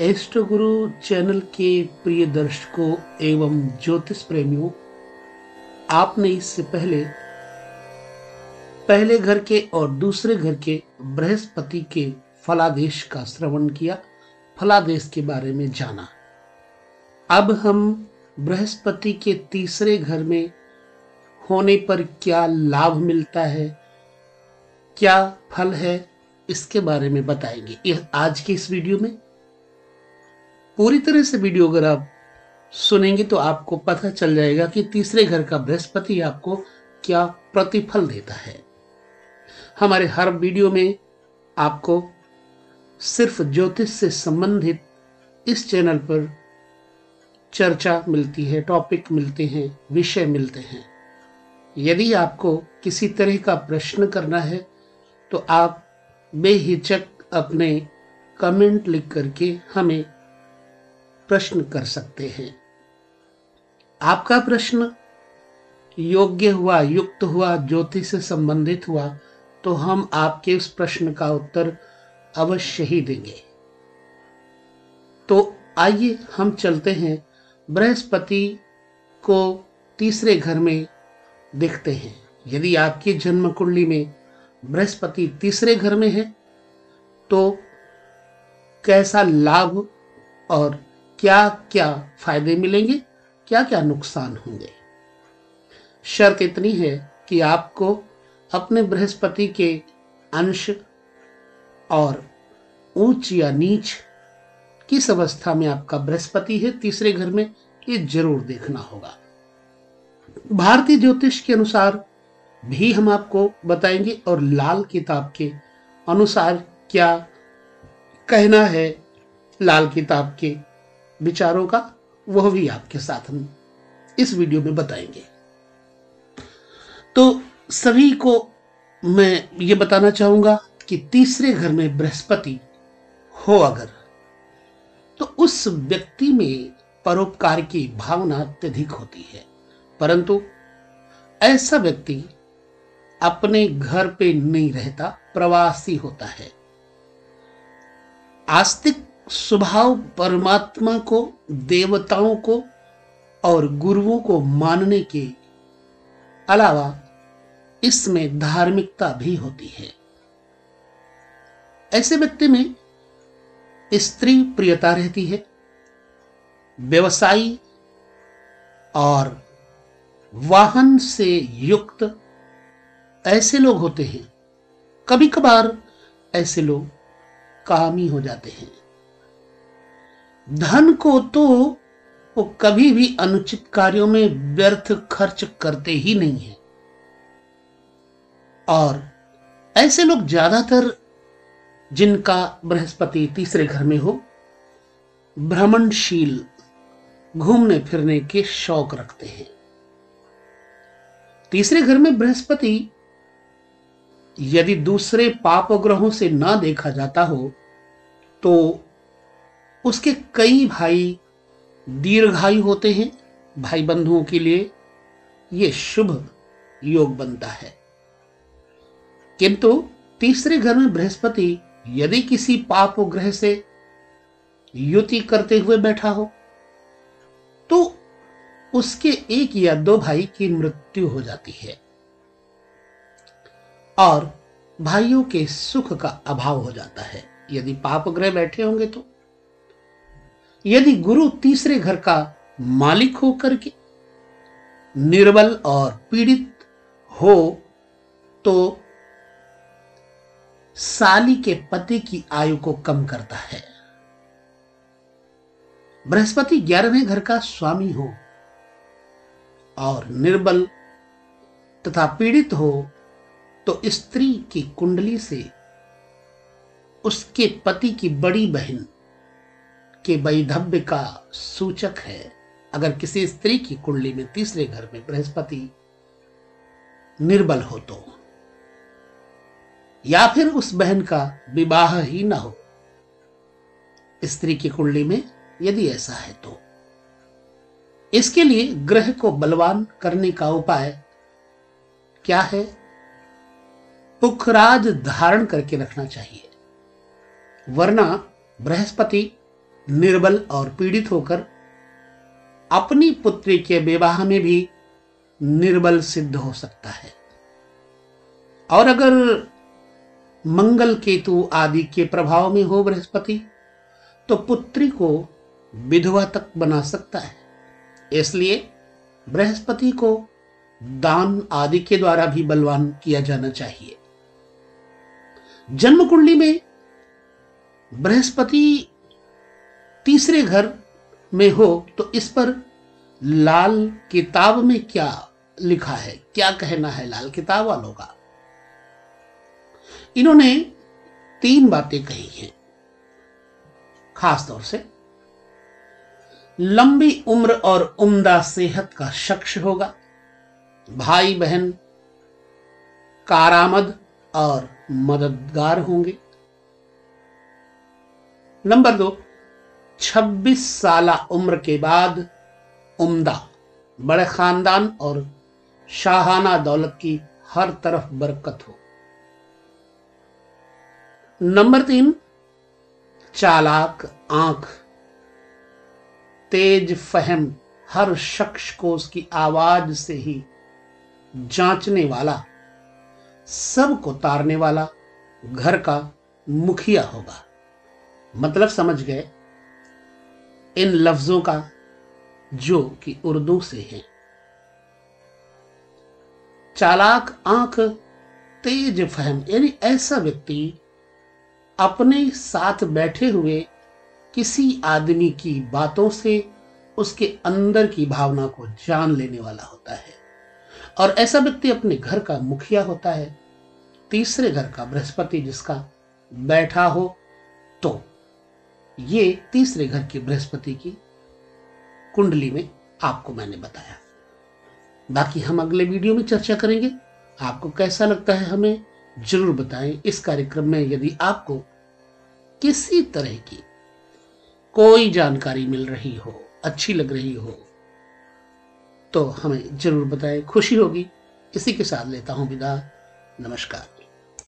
Astro गुरु channel के प्रिय दर्शकों एवं ज्योतिष प्रेमियों, आपने इससे पहले घर के और दूसरे घर के बृहस्पति के फलादेश का श्रवण किया, फलादेश के बारे में जाना। अब हम बृहस्पति के तीसरे घर में होने पर क्या लाभ मिलता है, क्या फल है, इसके बारे में बताएंगे आज के इस वीडियो में। पूरी तरह से वीडियो अगर आप सुनेंगे तो आपको पता चल जाएगा कि तीसरे घर का बृहस्पति आपको क्या प्रतिफल देता है। हमारे हर वीडियो में आपको सिर्फ ज्योतिष से संबंधित इस चैनल पर चर्चा मिलती है, टॉपिक मिलते हैं, विषय मिलते हैं। यदि आपको किसी तरह का प्रश्न करना है तो आप बेहिचक अपने कमेंट लिख करके हमें प्रश्न कर सकते हैं। आपका प्रश्न योग्य हुआ, युक्त हुआ, ज्योतिष से संबंधित हुआ तो हम आपके उस प्रश्न का उत्तर अवश्य ही देंगे। तो आइए हम चलते हैं, बृहस्पति को तीसरे घर में देखते हैं। यदि आपकी जन्म कुंडली में बृहस्पति तीसरे घर में है तो कैसा लाभ और क्या क्या फायदे मिलेंगे, क्या क्या नुकसान होंगे। शर्त इतनी है कि आपको अपने बृहस्पति के अंश और ऊंच या नीच किस अवस्था में आपका बृहस्पति है तीसरे घर में, ये जरूर देखना होगा। भारतीय ज्योतिष के अनुसार भी हम आपको बताएंगे और लाल किताब के अनुसार क्या कहना है लाल किताब के विचारों का, वह भी आपके साथ हम इस वीडियो में बताएंगे। तो सभी को मैं ये बताना चाहूंगा कि तीसरे घर में बृहस्पति हो अगर, तो उस व्यक्ति में परोपकार की भावना अत्यधिक होती है, परंतु ऐसा व्यक्ति अपने घर पे नहीं रहता, प्रवासी होता है। आस्तिक स्वभाव परमात्मा को, देवताओं को और गुरुओं को मानने के अलावा इसमें धार्मिकता भी होती है। ऐसे व्यक्ति में स्त्री प्रियता रहती है। व्यवसायी और वाहन से युक्त ऐसे लोग होते हैं। कभी कभार ऐसे लोग कामी हो जाते हैं। धन को तो वो कभी भी अनुचित कार्यों में व्यर्थ खर्च करते ही नहीं है। और ऐसे लोग ज्यादातर जिनका बृहस्पति तीसरे घर में हो, भ्रमणशील, घूमने फिरने के शौक रखते हैं। तीसरे घर में बृहस्पति यदि दूसरे पाप ग्रहों से ना देखा जाता हो तो उसके कई भाई दीर्घायु होते हैं। भाई बंधुओं के लिए यह शुभ योग बनता है। किंतु तीसरे घर में बृहस्पति यदि किसी पाप ग्रह से युति करते हुए बैठा हो तो उसके एक या दो भाई की मृत्यु हो जाती है और भाइयों के सुख का अभाव हो जाता है यदि पाप ग्रह बैठे होंगे तो। यदि गुरु तीसरे घर का मालिक होकर के निर्बल और पीड़ित हो तो साली के पति की आयु को कम करता है। बृहस्पति 11वें घर का स्वामी हो और निर्बल तथा पीड़ित हो तो स्त्री की कुंडली से उसके पति की बड़ी बहन के वैधव्य का सूचक है। अगर किसी स्त्री की कुंडली में तीसरे घर में बृहस्पति निर्बल हो तो, या फिर उस बहन का विवाह ही ना हो स्त्री की कुंडली में, यदि ऐसा है तो इसके लिए ग्रह को बलवान करने का उपाय क्या है? पुखराज धारण करके रखना चाहिए, वरना बृहस्पति निर्बल और पीड़ित होकर अपनी पुत्री के विवाह में भी निर्बल सिद्ध हो सकता है। और अगर मंगल केतु आदि के प्रभाव में हो बृहस्पति, तो पुत्री को विधवा तक बना सकता है। इसलिए बृहस्पति को दान आदि के द्वारा भी बलवान किया जाना चाहिए। जन्म कुंडली में बृहस्पति तीसरे घर में हो तो इस पर लाल किताब में क्या लिखा है, क्या कहना है लाल किताब वालों का। इन्होंने 3 बातें कही हैं। खास तौर से लंबी उम्र और उम्दा सेहत का शख्स होगा, भाई बहन कारामद और मददगार होंगे। नंबर 2, 26 साल उम्र के बाद उम्दा, बड़े खानदान और शाहाना दौलत की हर तरफ बरकत हो। नंबर 3, चालाक आंख, तेज फहम, हर शख्स को उसकी आवाज से ही जांचने वाला, सबको तारने वाला घर का मुखिया होगा। मतलब समझ गए इन लफ्जों का जो कि उर्दू से है। चालाक आंख, तेज फहम, यानी ऐसा व्यक्ति अपने साथ बैठे हुए किसी आदमी की बातों से उसके अंदर की भावना को जान लेने वाला होता है। और ऐसा व्यक्ति अपने घर का मुखिया होता है। तीसरे घर का बृहस्पति जिसका बैठा हो, तो ये तीसरे घर की बृहस्पति की कुंडली में आपको मैंने बताया। बाकी हम अगले वीडियो में चर्चा करेंगे। आपको कैसा लगता है हमें जरूर बताएं। इस कार्यक्रम में यदि आपको किसी तरह की कोई जानकारी मिल रही हो, अच्छी लग रही हो, तो हमें जरूर बताएं, खुशी होगी। इसी के साथ लेता हूं विदा। नमस्कार।